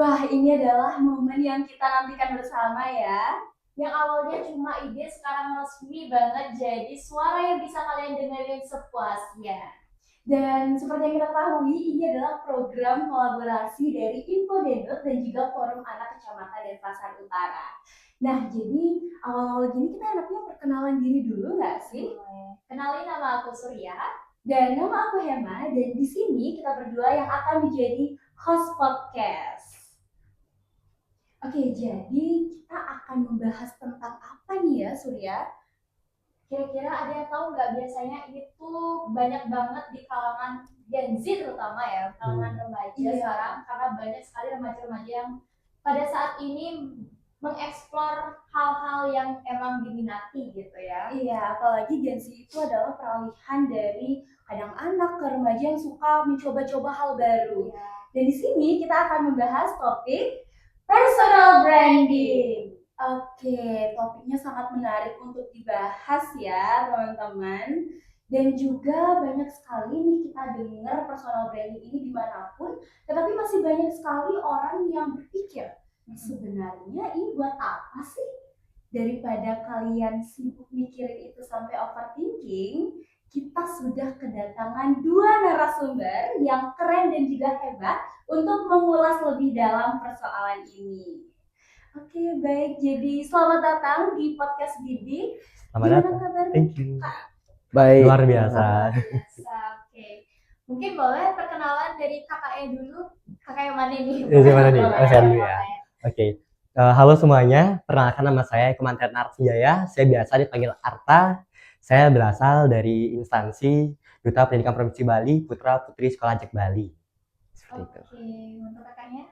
Wah, ini adalah momen yang kita nantikan bersama ya. Yang awalnya cuma ide, sekarang resmi banget jadi suara yang bisa kalian dengerin sepuasnya. Dan seperti yang kita ketahui, ini adalah program kolaborasi dari Infodenut dan juga Forum Anak Kecamatan dan Pasar Utara. Nah, jadi awal-awal gini kita enaknya perkenalan diri dulu nggak sih? Kenalin, nama aku Surya. Dan nama aku Hema, dan di sini kita berdua yang akan menjadi host podcast. Oke, jadi kita akan membahas tentang apa nih ya, Surya? Kira-kira ada yang tahu nggak, biasanya itu banyak banget di kalangan Gen Z terutama ya, kalangan remaja sekarang, karena banyak sekali remaja-remaja yang pada saat ini mengeksplor hal-hal yang emang diminati gitu ya. Iya, apalagi Gen Z itu adalah peralihan dari kadang anak ke remaja yang suka mencoba-coba hal baru. Iya. Dan di sini kita akan membahas topik personal branding. Oke, topiknya sangat menarik untuk dibahas ya teman-teman. Dan juga banyak sekali nih kita dengar personal branding ini dimanapun, tetapi masih banyak sekali orang yang berpikir, sebenarnya ini buat apa sih? Daripada kalian sibuk mikirin itu sampai overthinking, kita sudah kedatangan dua narasumber yang keren dan juga hebat untuk mengulas lebih dalam persoalan ini. Oke, baik. Jadi selamat datang di podcast Didi. Selamat Gimana datang. kabarnya? Thank you. Baik. Luar biasa. Oke. Mungkin boleh perkenalan dari kakaknya dulu. Kakak yang mana nih? Yang mana nih? Boleh, Saya dulu ya. boleh. Oke. Halo semuanya, perkenalkan nama saya Kementerian Arts Jaya. Saya biasa dipanggil Arta. Saya berasal dari instansi Duta Pendidikan Provinsi Bali, Putra Putri Sekolah Ajak Bali. Seperti itu. Oke, untuk kakaknya?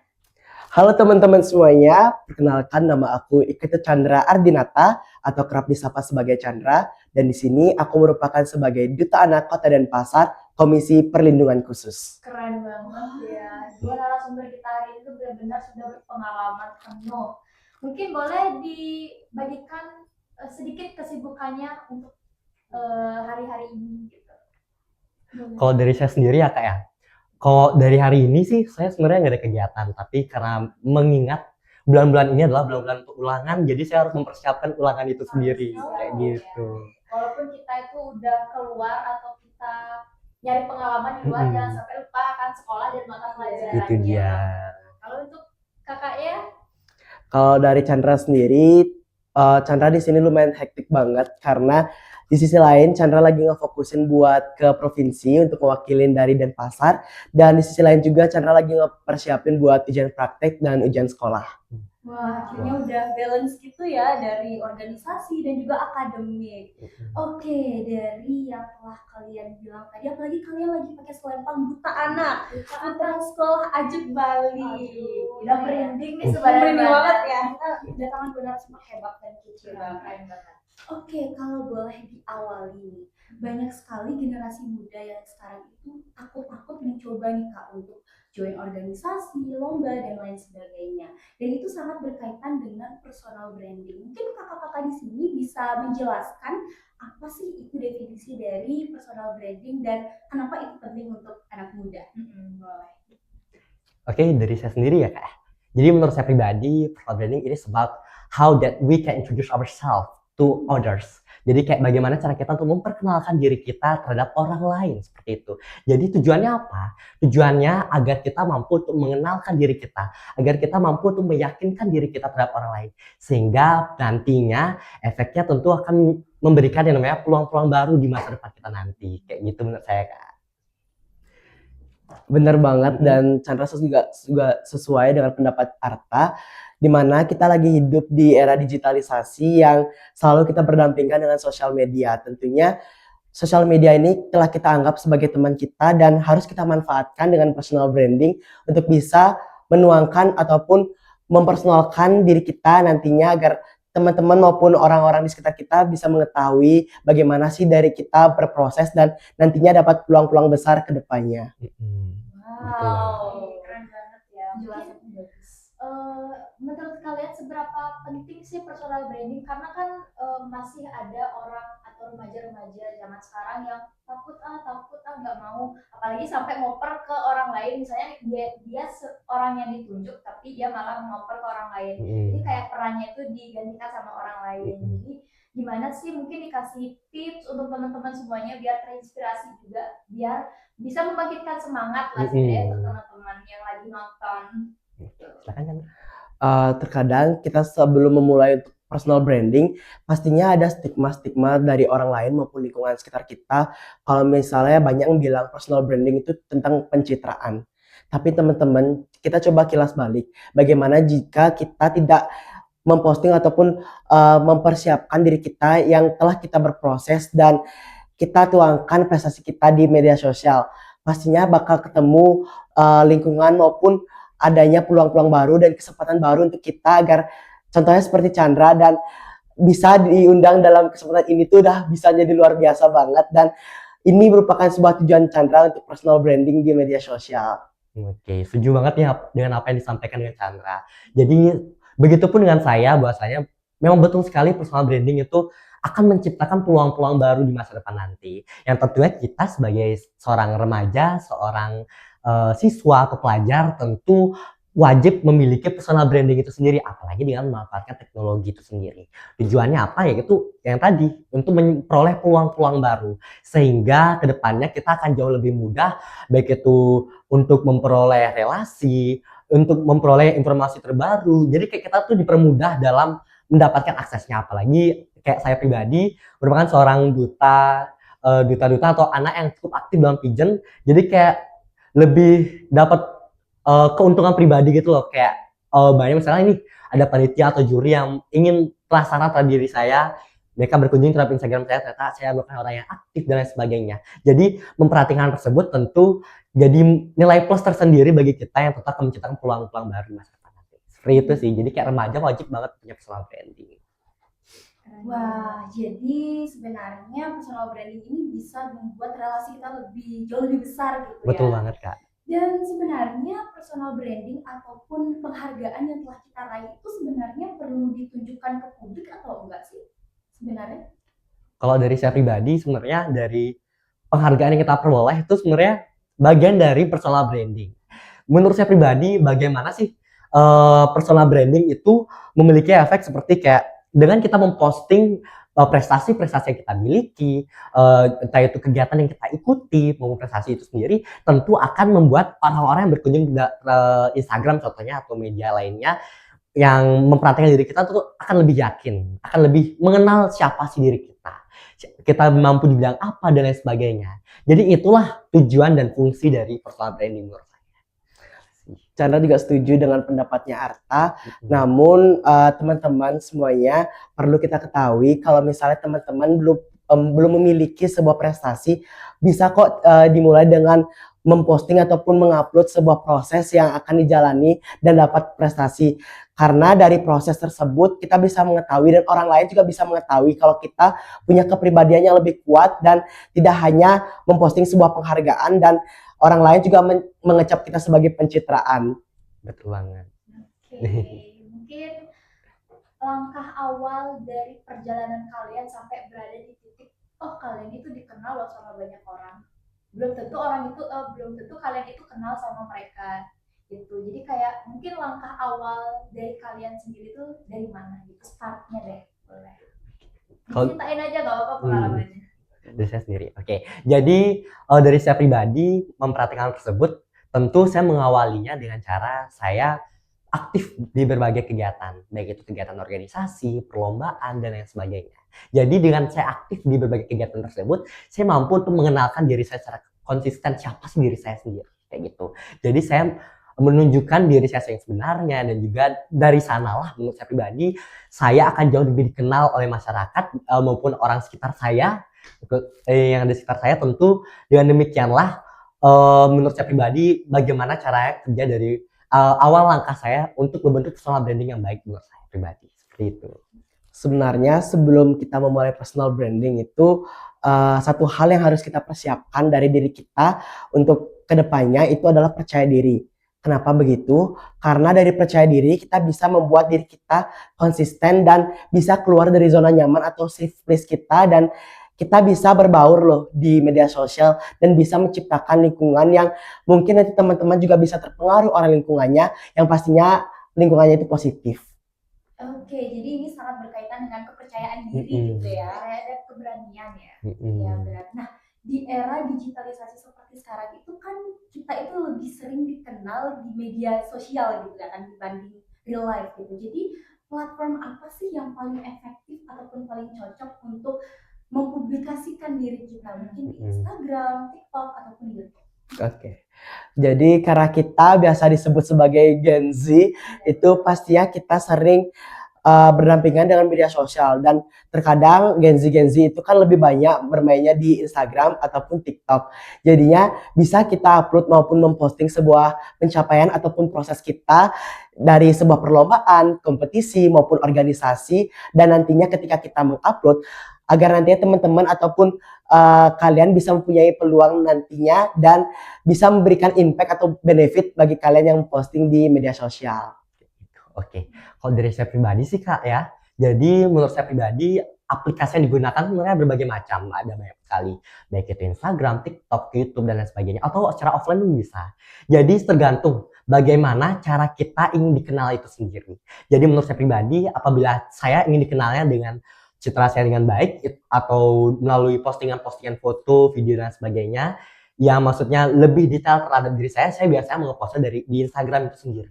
Halo teman-teman semuanya, perkenalkan nama aku Ikete Chandra Ardinata atau kerap disapa sebagai Chandra, dan di sini aku merupakan sebagai Duta Anak Kota dan Pasar Komisi Perlindungan Khusus. Keren banget ya. Dua narasumber kita hari itu benar-benar sudah berpengalaman penuh. Mungkin boleh dibagikan sedikit kesibukannya untuk hari-hari ini gitu. Kalau dari saya sendiri ya Kak ya, kalau dari hari ini sih saya sebenarnya nggak ada kegiatan, tapi karena mengingat bulan-bulan ini adalah bulan-bulan untuk ulangan, jadi saya harus mempersiapkan ulangan itu sendiri, kayak gitu. Walaupun kita itu udah keluar atau kita nyari pengalaman di luar, jangan sampai lupa akan sekolah dan mata pelajarannya. Itu dia. Kalau untuk kakaknya? Kalau dari Chandra sendiri, Chandra di sini lumayan hektik banget karena di sisi lain Chandra lagi ngefokusin buat ke provinsi untuk mewakilin dari Denpasar, dan di sisi lain juga Chandra lagi ngepersiapin buat ujian praktek dan ujian sekolah. Wah, akhirnya udah balance gitu ya dari organisasi dan juga akademik. Oke, dari yang telah kalian bilang tadi, apalagi kalian lagi pakai selempang Duta Anak, Putra Sekolah Ajak Bali. Udah merinding nih sebenarnya banget ya. Kita kedatangan benar semua hebat dan kece banget. Oke, kalau boleh diawali, banyak sekali generasi muda yang sekarang itu takut-takut mencoba nih Kak untuk join organisasi, lomba, dan lain sebagainya. Dan itu sangat berkaitan dengan personal branding. Mungkin kakak-kakak di sini bisa menjelaskan apa sih itu definisi dari personal branding dan kenapa itu penting untuk anak muda. Boleh. Oke, dari saya sendiri ya Kak. Jadi menurut saya pribadi, personal branding ini about how that we can introduce ourselves to others. Jadi kayak bagaimana cara kita untuk memperkenalkan diri kita terhadap orang lain, seperti itu. Jadi tujuannya apa? Tujuannya agar kita mampu untuk mengenalkan diri kita, agar kita mampu untuk meyakinkan diri kita terhadap orang lain. Sehingga nantinya efeknya tentu akan memberikan yang namanya peluang-peluang baru di masa depan kita nanti. Kayak gitu menurut saya Kak. Bener banget, dan Chandra juga sesuai dengan pendapat Arta, di mana kita lagi hidup di era digitalisasi yang selalu kita berdampingan dengan sosial media. Tentunya sosial media ini telah kita anggap sebagai teman kita dan harus kita manfaatkan dengan personal branding untuk bisa menuangkan ataupun mempersonalkan diri kita nantinya agar teman-teman maupun orang-orang di sekitar kita bisa mengetahui bagaimana sih dari kita berproses dan nantinya dapat peluang-peluang besar ke depannya. Wow, keren banget ya. Penjelasannya bagus. Menurut kalian seberapa penting sih personal branding? Karena kan masih ada orang atau remaja-remaja zaman sekarang yang takut nggak mau, apalagi sampai ngoper ke orang lain. Misalnya dia orang yang ditunjuk, tapi tapi dia malah mengoper ke orang lain. Mm. Jadi kayak perannya itu digantikan sama orang lain. Jadi gimana sih mungkin dikasih tips untuk teman-teman semuanya biar terinspirasi juga, biar bisa membangkitkan semangat lah sebenarnya untuk teman-teman yang lagi nonton. Silakan kan. Terkadang kita sebelum memulai untuk personal branding, pastinya ada stigma-stigma dari orang lain maupun lingkungan sekitar kita. Kalau misalnya banyak yang bilang personal branding itu tentang pencitraan. Tapi teman-teman, kita coba kilas balik. Bagaimana jika kita tidak memposting ataupun mempersiapkan diri kita yang telah kita berproses dan kita tuangkan prestasi kita di media sosial. Pastinya bakal ketemu lingkungan maupun adanya peluang-peluang baru dan kesempatan baru untuk kita agar contohnya seperti Chandra dan bisa diundang dalam kesempatan ini tuh udah bisa jadi luar biasa banget dan ini merupakan sebuah tujuan Chandra untuk personal branding di media sosial. Oke, setuju banget nih dengan apa yang disampaikan dengan Chandra. Jadi begitupun dengan saya, bahwasanya memang betul sekali personal branding itu akan menciptakan peluang-peluang baru di masa depan nanti. Yang tentunya kita sebagai seorang remaja, seorang siswa atau pelajar tentu wajib memiliki personal branding itu sendiri, apalagi dengan memanfaatkan teknologi itu sendiri. Tujuannya apa ya? Itu yang tadi, untuk memperoleh peluang-peluang baru. Sehingga kedepannya kita akan jauh lebih mudah, baik itu untuk memperoleh relasi, untuk memperoleh informasi terbaru. Jadi kayak kita tuh dipermudah dalam mendapatkan aksesnya. Apalagi kayak saya pribadi merupakan seorang duta atau anak yang cukup aktif dalam Pigeon. Jadi kayak lebih dapat keuntungan pribadi gitu loh, kayak banyak misalnya ini ada panitia atau juri yang ingin penasaran terhadap diri saya, mereka berkunjung terhadap Instagram saya, ternyata saya merupakan orang yang aktif dan lain sebagainya. Jadi memperhatikan tersebut tentu jadi nilai plus tersendiri bagi kita yang tetap menciptakan peluang-peluang baru masa depan nanti. Seperti itu sih, jadi kayak remaja wajib banget punya personal branding. Wah, jadi sebenarnya personal branding ini bisa membuat relasi kita jauh lebih besar gitu ya. Betul banget Kak. Dan sebenarnya personal branding ataupun penghargaan yang telah kita raih itu sebenarnya perlu ditunjukkan ke publik atau enggak sih sebenarnya? Kalau dari saya pribadi sebenarnya dari penghargaan yang kita peroleh itu sebenarnya bagian dari personal branding. Menurut saya pribadi, bagaimana sih personal branding itu memiliki efek seperti kayak dengan kita memposting prestasi-prestasi yang kita miliki, entah itu kegiatan yang kita ikuti maupun prestasi itu sendiri, tentu akan membuat orang-orang yang berkunjung ke Instagram contohnya atau media lainnya yang memperhatikan diri kita tuh akan lebih yakin, akan lebih mengenal siapa sih diri kita mampu di bidang apa dan lain sebagainya. Jadi itulah tujuan dan fungsi dari personal branding menurut saya. Chandra juga setuju dengan pendapatnya Arta. Namun teman-teman semuanya perlu kita ketahui kalau misalnya teman-teman belum memiliki sebuah prestasi, bisa kok dimulai dengan memposting ataupun mengupload sebuah proses yang akan dijalani dan dapat prestasi. Karena dari proses tersebut kita bisa mengetahui dan orang lain juga bisa mengetahui kalau kita punya kepribadian yang lebih kuat dan tidak hanya memposting sebuah penghargaan dan orang lain juga mengecap kita sebagai pencitraan. Betul banget. Oke, mungkin langkah awal dari perjalanan kalian sampai berada di titik, oh kalian itu dikenal loh sama banyak orang. Belum tentu kalian itu kenal sama mereka gitu. Jadi kayak mungkin langkah awal dari kalian sendiri tuh dari mana gitu, startnya deh, boleh. Ceritain aja gak apa-apa pengalamannya. Dari saya sendiri. Oke. Jadi dari saya pribadi memperhatikan hal tersebut, tentu saya mengawalinya dengan cara saya aktif di berbagai kegiatan, baik itu kegiatan organisasi, perlombaan dan lain sebagainya. Jadi dengan saya aktif di berbagai kegiatan tersebut, saya mampu untuk mengenalkan diri saya secara konsisten siapa sih diri saya sendiri, kayak gitu. Jadi saya menunjukkan diri saya yang sebenarnya dan juga dari sanalah menurut saya pribadi saya akan jauh lebih dikenal oleh masyarakat maupun orang sekitar saya yang ada di sekitar saya. Tentu dengan demikianlah menurut saya pribadi bagaimana cara kerja dari awal langkah saya untuk membentuk personal branding yang baik menurut saya pribadi, seperti itu. Sebenarnya sebelum kita memulai personal branding itu satu hal yang harus kita persiapkan dari diri kita untuk kedepannya itu adalah percaya diri. Kenapa begitu? Karena dari percaya diri kita bisa membuat diri kita konsisten dan bisa keluar dari zona nyaman atau safe place kita dan kita bisa berbaur loh di media sosial dan bisa menciptakan lingkungan yang mungkin nanti teman-teman juga bisa terpengaruh oleh lingkungannya yang pastinya lingkungannya itu positif. Oke, jadi ini sangat berkaitan dengan kepercayaan diri gitu ya, ada keberanian ya. Iya benar. Nah, di era digitalisasi seperti sekarang itu kan kita itu lebih sering dikenal di media sosial gitu ya kan dibanding real life gitu. Jadi platform apa sih yang paling efektif ataupun paling cocok untuk mempublikasikan diri kita? Mungkin di Instagram, TikTok ataupun YouTube. Oke. Jadi karena kita biasa disebut sebagai Gen Z, itu pastinya kita sering berdampingan dengan media sosial, dan terkadang Gen Z itu kan lebih banyak bermainnya di Instagram ataupun TikTok. Jadinya bisa kita upload maupun memposting sebuah pencapaian ataupun proses kita dari sebuah perlombaan, kompetisi maupun organisasi, dan nantinya ketika kita mengupload agar nantinya teman-teman ataupun kalian bisa mempunyai peluang nantinya dan bisa memberikan impact atau benefit bagi kalian yang posting di media sosial. Oke, kalau dari saya pribadi sih Kak ya, jadi menurut saya pribadi aplikasi yang digunakan sebenarnya berbagai macam, ada banyak sekali, baik itu Instagram, TikTok, YouTube dan lain sebagainya, atau secara offline pun bisa. Jadi tergantung bagaimana cara kita ingin dikenal itu sendiri. Jadi menurut saya pribadi, apabila saya ingin dikenalnya dengan citra saya dengan baik atau melalui postingan-postingan foto, video dan sebagainya, yang maksudnya lebih detail terhadap diri saya biasanya mengepostnya di Instagram itu sendiri.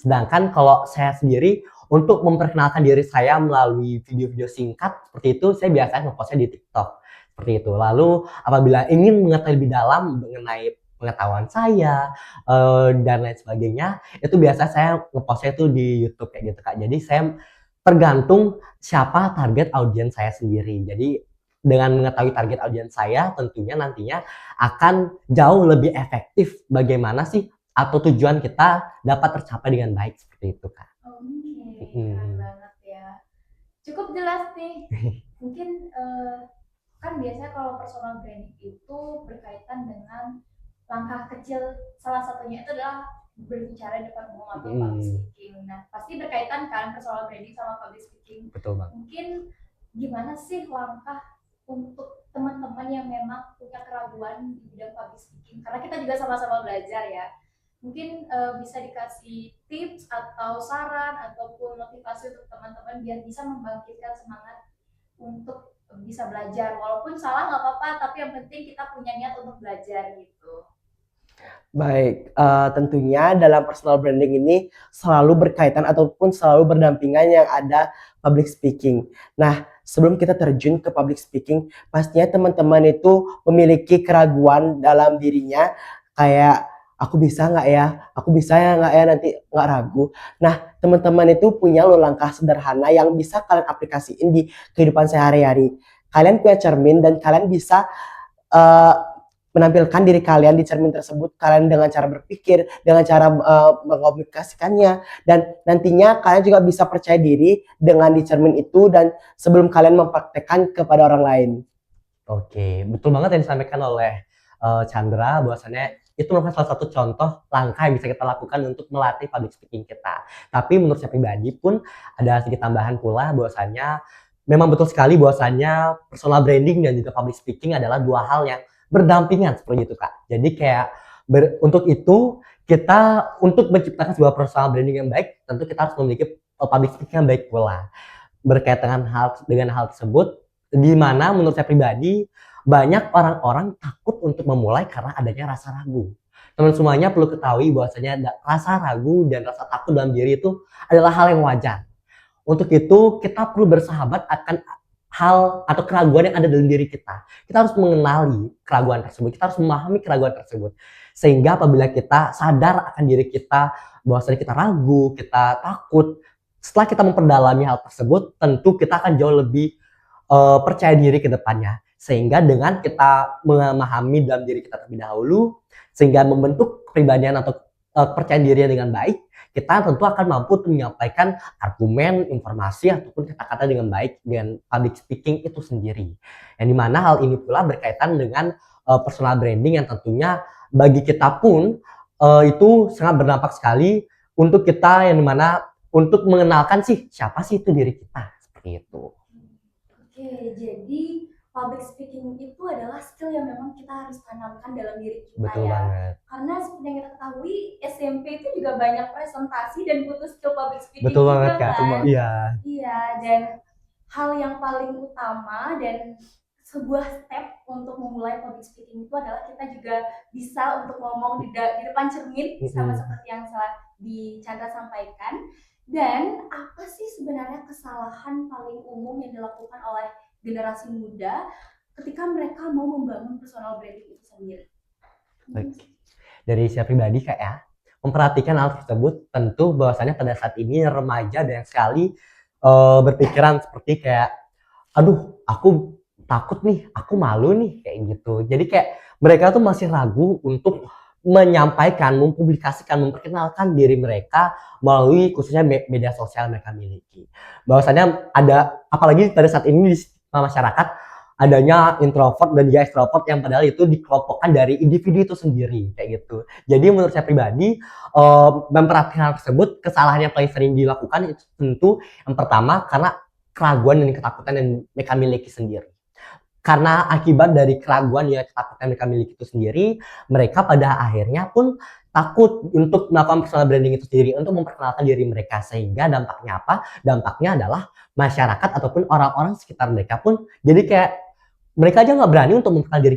Sedangkan kalau saya sendiri untuk memperkenalkan diri saya melalui video-video singkat seperti itu, saya biasanya ngepostnya di TikTok seperti itu. Lalu apabila ingin mengetahui lebih dalam mengenai pengetahuan saya dan lain sebagainya, itu biasa saya ngepostnya itu di YouTube kayak gitu Kak. Jadi saya tergantung siapa target audiens saya sendiri. Jadi dengan mengetahui target audiens saya, tentunya nantinya akan jauh lebih efektif bagaimana sih atau tujuan kita dapat tercapai dengan baik seperti itu Kak. Oke, keren banget ya. Cukup jelas nih. Mungkin kan biasanya kalau personal branding itu berkaitan dengan langkah kecil, salah satunya itu adalah berbicara depan umum atau public speaking. Nah, pasti berkaitan kan personal branding sama public speaking. Betul Bang. Mungkin gimana sih langkah untuk teman-teman yang memang punya keraguan di bidang public speaking? Karena kita juga sama-sama belajar ya. Mungkin bisa dikasih tips atau saran ataupun motivasi untuk teman-teman biar bisa membangkitkan semangat untuk bisa belajar. Walaupun salah nggak apa-apa, tapi yang penting kita punya niat untuk belajar gitu. Baik, tentunya dalam personal branding ini selalu berkaitan ataupun selalu berdampingan yang ada public speaking. Nah, sebelum kita terjun ke public speaking, pastinya teman-teman itu memiliki keraguan dalam dirinya, kayak aku bisa nggak ya, aku bisa ya nggak ya, nanti nggak ragu. Nah, teman-teman itu punya loh langkah sederhana yang bisa kalian aplikasiin di kehidupan sehari-hari. Kalian punya cermin dan kalian bisa menampilkan diri kalian di cermin tersebut, kalian dengan cara berpikir, dengan cara mengkomunikasikannya, dan nantinya kalian juga bisa percaya diri dengan di cermin itu dan sebelum kalian mempraktekkan kepada orang lain. Oke, betul banget yang disampaikan oleh Chandra, bahwasannya itu merupakan salah satu contoh langkah yang bisa kita lakukan untuk melatih public speaking kita. Tapi menurut saya pribadi pun ada sedikit tambahan pula bahwasannya memang betul sekali bahwasannya personal branding dan juga public speaking adalah dua hal yang berdampingan seperti itu Kak. Jadi kayak untuk itu kita untuk menciptakan sebuah personal branding yang baik, tentu kita harus memiliki public speaking yang baik pula. Berkaitan dengan hal tersebut, di mana menurut saya pribadi banyak orang-orang takut untuk memulai karena adanya rasa ragu. Teman semuanya perlu ketahui bahwasanya rasa ragu dan rasa takut dalam diri itu adalah hal yang wajar. Untuk itu kita perlu bersahabat akan hal atau keraguan yang ada dalam diri kita. Kita harus mengenali keraguan tersebut, kita harus memahami keraguan tersebut. Sehingga apabila kita sadar akan diri kita, bahwasanya kita ragu, kita takut, setelah kita memperdalami hal tersebut, tentu kita akan jauh lebih percaya diri ke depannya. Sehingga dengan kita memahami dalam diri kita terlebih dahulu, sehingga membentuk kepribadian atau kepercayaan dirinya dengan baik, kita tentu akan mampu menyampaikan argumen, informasi, ataupun kata-kata dengan baik dengan public speaking itu sendiri. Yang dimana hal ini pula berkaitan dengan personal branding yang tentunya bagi kita pun itu sangat berdampak sekali untuk kita, yang dimana untuk mengenalkan sih siapa sih itu diri kita, seperti itu. Oke, jadi public speaking itu adalah skill yang memang kita harus tanamkan dalam diri kita Betul ya. banget. Karena seperti yang kita ketahui SMP itu juga banyak presentasi dan butuh skill public speaking Betul juga banget Kak. kan. Iya. Iya, dan hal yang paling utama dan sebuah step untuk memulai public speaking itu adalah kita juga bisa untuk ngomong di depan cermin sama seperti yang di Chandra sampaikan. Dan apa sih sebenarnya kesalahan paling umum yang dilakukan oleh generasi muda ketika mereka mau membangun personal branding itu sendiri? Dari saya pribadi Kak ya, memperhatikan hal tersebut, tentu bahwasannya pada saat ini remaja banyak sekali berpikiran seperti kayak, aduh aku takut nih, aku malu nih, kayak gitu. Jadi kayak mereka tuh masih ragu untuk menyampaikan, mempublikasikan, memperkenalkan diri mereka melalui khususnya media sosial mereka miliki. Bahwasannya ada, apalagi pada saat ini di masyarakat, adanya introvert dan juga extrovert yang padahal itu dikelompokkan dari individu itu sendiri, kayak gitu. Jadi menurut saya pribadi, memperhatikan hal tersebut, kesalahan yang paling sering dilakukan itu tentu yang pertama karena keraguan dan ketakutan yang mereka miliki sendiri. Karena akibat dari keraguan ya ketakutan yang mereka miliki itu sendiri, mereka pada akhirnya pun takut untuk melakukan personal branding itu sendiri, untuk memperkenalkan diri mereka. Sehingga dampaknya apa? Dampaknya adalah masyarakat ataupun orang-orang sekitar mereka pun jadi kayak mereka aja nggak berani untuk memperkenalkan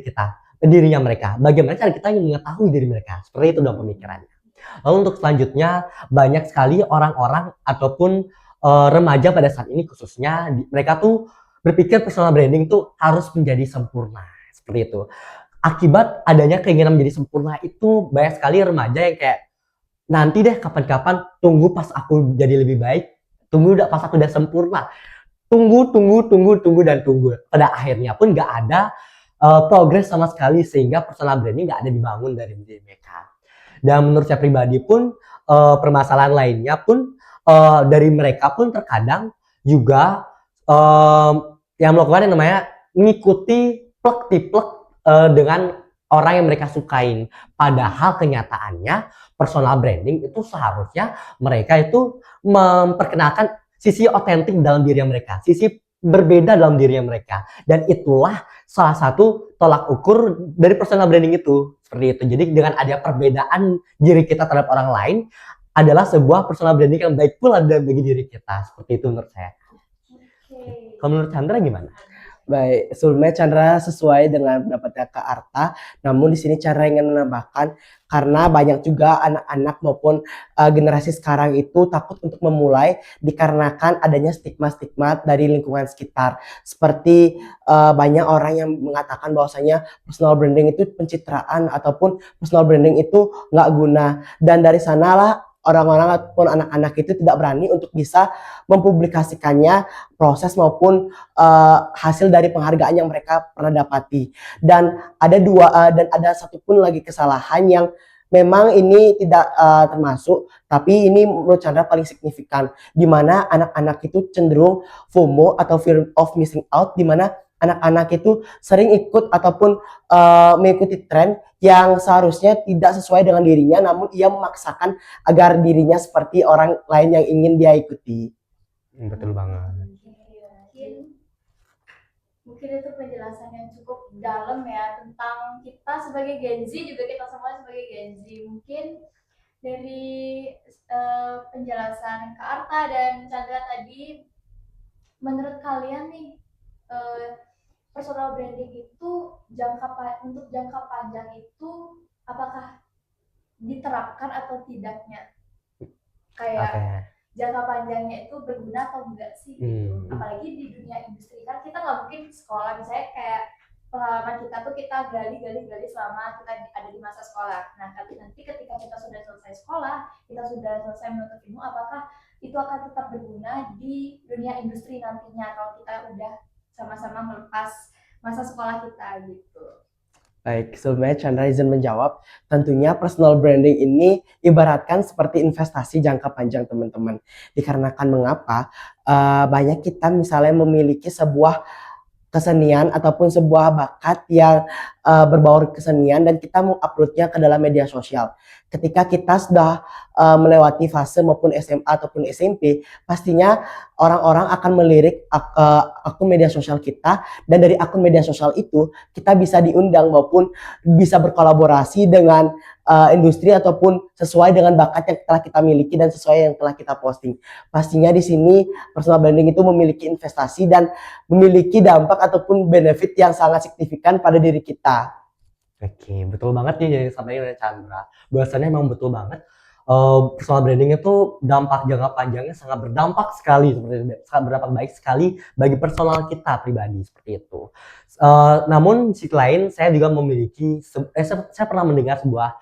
dirinya mereka. Bagaimana cara kita mengetahui diri mereka? Seperti itu dong pemikirannya. Lalu untuk selanjutnya, banyak sekali orang-orang ataupun remaja pada saat ini khususnya mereka tuh berpikir personal branding tuh harus menjadi sempurna, seperti itu. Akibat adanya keinginan menjadi sempurna itu banyak sekali remaja yang kayak nanti deh kapan-kapan, tunggu pas aku jadi lebih baik, tunggu pas aku udah sempurna, tunggu dan tunggu. Pada akhirnya pun nggak ada progres sama sekali, sehingga personal branding nggak ada dibangun dari diri mereka. Dan menurut saya pribadi pun permasalahan lainnya pun dari mereka pun terkadang juga yang melakukan yang namanya mengikuti plek-tiplek dengan orang yang mereka sukain. Padahal kenyataannya personal branding itu seharusnya mereka itu memperkenalkan sisi otentik dalam diri mereka, sisi berbeda dalam diri mereka. Dan itulah salah satu tolak ukur dari personal branding itu. Seperti itu. Jadi dengan ada perbedaan diri kita terhadap orang lain adalah sebuah personal branding yang baik pula bagi diri kita. Seperti itu menurut saya. Kalau menurut Chandra gimana? Baik, sebelumnya Chandra sesuai dengan pendapatnya Kak Arta. Namun di sini Chandra ingin menambahkan karena banyak juga anak-anak maupun generasi sekarang itu takut untuk memulai dikarenakan adanya stigma-stigma dari lingkungan sekitar. Seperti banyak orang yang mengatakan bahwasanya personal branding itu pencitraan ataupun personal branding itu nggak guna. Dan dari sanalah orang-orang ataupun anak-anak itu tidak berani untuk bisa mempublikasikannya proses maupun hasil dari penghargaan yang mereka pernah dapati. Dan ada satu pun lagi kesalahan yang memang ini tidak termasuk, tapi ini menurut Chandra paling signifikan, di mana anak-anak itu cenderung FOMO atau fear of missing out, di mana anak-anak itu sering ikut ataupun mengikuti tren yang seharusnya tidak sesuai dengan dirinya, namun ia memaksakan agar dirinya seperti orang lain yang ingin dia ikuti. Betul banget. Mungkin itu penjelasan yang cukup dalam ya tentang kita sebagai Gen Z, juga kita semua sebagai Gen Z. Mungkin dari penjelasan Kak Arta dan Chandra tadi, menurut kalian nih personal branding itu untuk jangka panjang itu apakah diterapkan atau tidaknya? Kayak jangka panjangnya itu berguna atau enggak sih? Apalagi di dunia industri kan kita nggak mungkin sekolah, misalnya kayak pengalaman kita tuh kita gali selama kita ada di masa sekolah. Nah, tapi nanti ketika kita sudah selesai sekolah, kita sudah selesai menuntut ilmu, apakah itu akan tetap berguna di dunia industri nantinya kalau kita udah sama-sama melepas masa sekolah kita gitu. Baik, sebelumnya Chandra izin menjawab. Tentunya personal branding ini ibaratkan seperti investasi jangka panjang teman-teman. Dikarenakan mengapa? Banyak kita misalnya memiliki sebuah kesenian ataupun sebuah bakat yang berbaur kesenian dan kita menguploadnya ke dalam media sosial. Ketika kita sudah melewati fase maupun SMA ataupun SMP, pastinya orang-orang akan melirik akun media sosial kita, dan dari akun media sosial itu kita bisa diundang maupun bisa berkolaborasi dengan industri ataupun sesuai dengan bakat yang telah kita miliki dan sesuai yang telah kita posting. Pastinya di sini personal branding itu memiliki investasi dan memiliki dampak ataupun benefit yang sangat signifikan pada diri kita. Oke, betul banget nih yang disampaikan oleh Chandra. Bahwasannya memang betul banget. Personal branding itu dampak jangka panjangnya sangat berdampak sekali, sangat berdampak baik sekali bagi personal kita pribadi seperti itu. Namun di sisi lain, saya juga memiliki, saya pernah mendengar sebuah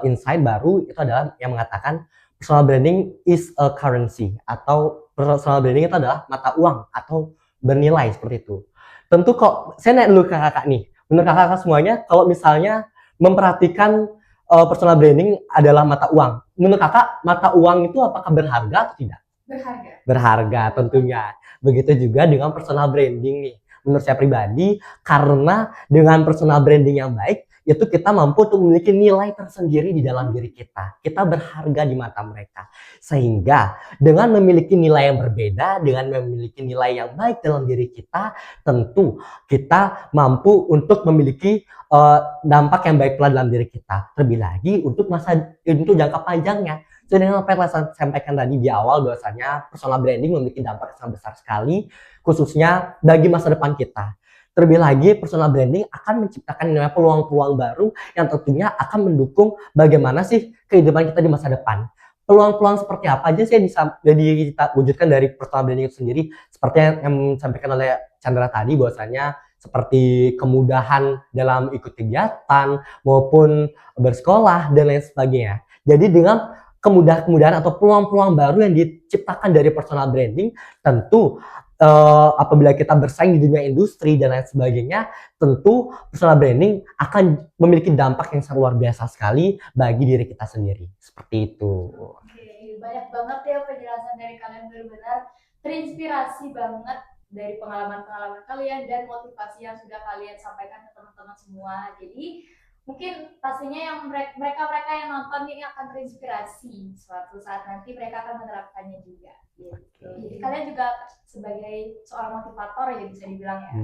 insight baru, itu adalah yang mengatakan personal branding is a currency, atau personal branding itu adalah mata uang atau bernilai seperti itu. Tentu kok, saya nanya dulu ke kakak nih, menurut kakak semuanya, kalau misalnya memperhatikan personal branding adalah mata uang, menurut kakak mata uang itu apakah berharga atau tidak? Berharga. Berharga tentunya. Begitu juga dengan personal branding nih. Menurut saya pribadi, karena dengan personal branding yang baik, itu kita mampu untuk memiliki nilai tersendiri di dalam diri kita. Kita berharga di mata mereka. Sehingga dengan memiliki nilai yang berbeda, dengan memiliki nilai yang baik dalam diri kita, tentu kita mampu untuk memiliki dampak yang baik pula dalam diri kita. Terlebih lagi untuk jangka panjangnya. Jadi yang saya sampaikan tadi di awal, bahwasanya personal branding memiliki dampak yang sangat besar sekali, khususnya bagi masa depan kita. Terlebih lagi, personal branding akan menciptakan namanya peluang-peluang baru yang tentunya akan mendukung bagaimana sih kehidupan kita di masa depan. Peluang-peluang seperti apa aja sih yang jadi kita wujudkan dari personal branding itu sendiri? Seperti yang disampaikan oleh Chandra tadi, bahwasanya seperti kemudahan dalam ikut kegiatan maupun bersekolah dan lain sebagainya. Jadi dengan kemudahan atau peluang-peluang baru yang diciptakan dari personal branding, tentu apabila kita bersaing di dunia industri dan lain sebagainya, tentu personal branding akan memiliki dampak yang sangat luar biasa sekali bagi diri kita sendiri. Seperti itu. Oke, banyak banget ya penjelasan dari kalian, benar-benar terinspirasi banget dari pengalaman-pengalaman kalian dan motivasi yang sudah kalian sampaikan ke teman-teman semua. Jadi mungkin pastinya yang mereka yang nonton ini akan terinspirasi, suatu saat nanti mereka akan menerapkannya juga gitu. Jadi kalian juga sebagai seorang motivator ya, bisa dibilang ya.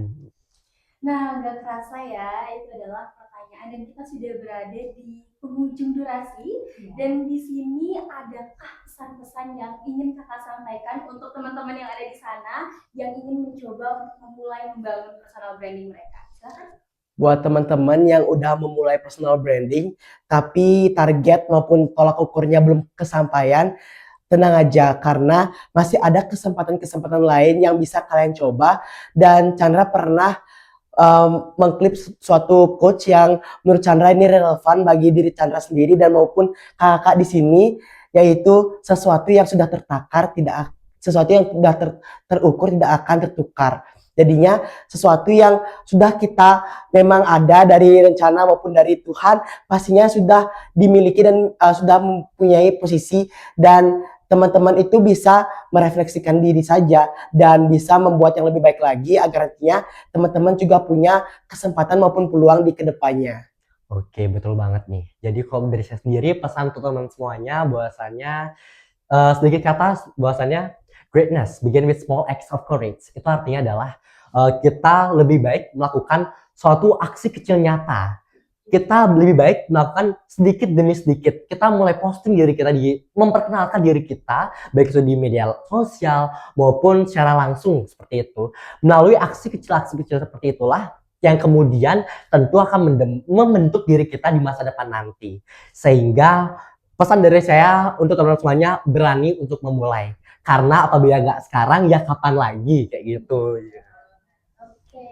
Nah, nggak terasa ya, itu adalah pertanyaan dan kita sudah berada di penghujung durasi. Dan di sini adakah pesan-pesan yang ingin kakak sampaikan untuk teman-teman yang ada di sana yang ingin mencoba untuk memulai membangun personal branding mereka? Silakan. Buat teman-teman yang udah memulai personal branding tapi target maupun tolak ukurnya belum kesampaian, tenang aja karena masih ada kesempatan-kesempatan lain yang bisa kalian coba. Dan Chandra pernah mengklip suatu quotes yang menurut Chandra ini relevan bagi diri Chandra sendiri dan maupun kakak di sini, yaitu sesuatu yang sudah tertakar sesuatu yang sudah terukur tidak akan tertukar. Jadinya sesuatu yang sudah kita memang ada dari rencana maupun dari Tuhan, pastinya sudah dimiliki dan sudah mempunyai posisi, dan teman-teman itu bisa merefleksikan diri saja dan bisa membuat yang lebih baik lagi agar nantinya teman-teman juga punya kesempatan maupun peluang di kedepannya. Oke, betul banget nih. Jadi kalau dari saya sendiri, pesan untuk teman semuanya bahwasannya sedikit kata bahwasannya greatness begin with small acts of courage. Itu artinya adalah kita lebih baik melakukan suatu aksi kecil nyata. Kita lebih baik melakukan sedikit demi sedikit. Kita mulai posting diri kita, memperkenalkan diri kita, baik itu di media sosial maupun secara langsung seperti itu. Melalui aksi kecil seperti itulah yang kemudian tentu akan membentuk diri kita di masa depan nanti. Sehingga pesan dari saya untuk teman-teman semuanya, berani untuk memulai. Karena apabila nggak sekarang, ya kapan lagi, kayak gitu. Oke,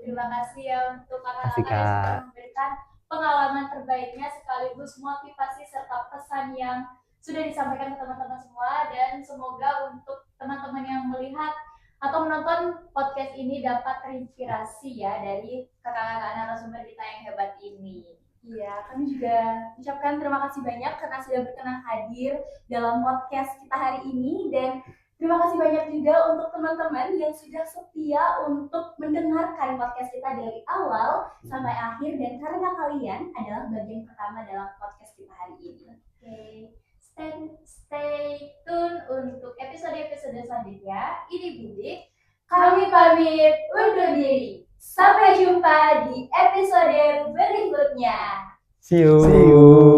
terima kasih ya untuk Kasih, kakak-kakak yang sudah Kak. memberikan pengalaman terbaiknya sekaligus motivasi serta pesan yang sudah disampaikan ke teman-teman semua. Dan semoga untuk teman-teman yang melihat atau menonton podcast ini dapat terinspirasi ya dari kakak-kakak narasumber kita yang hebat ini. Iya, kami juga ucapkan terima kasih banyak karena sudah berkenan hadir dalam podcast kita hari ini. Dan Terima kasih banyak juga untuk teman-teman yang sudah setia untuk mendengarkan podcast kita dari awal sampai akhir, dan karena kalian adalah bagian pertama dalam podcast kita hari ini. Oke, stay tune untuk episode-episode selanjutnya. Ini Bidik. Kami pamit undur diri. Sampai jumpa di episode berikutnya. See you. See you.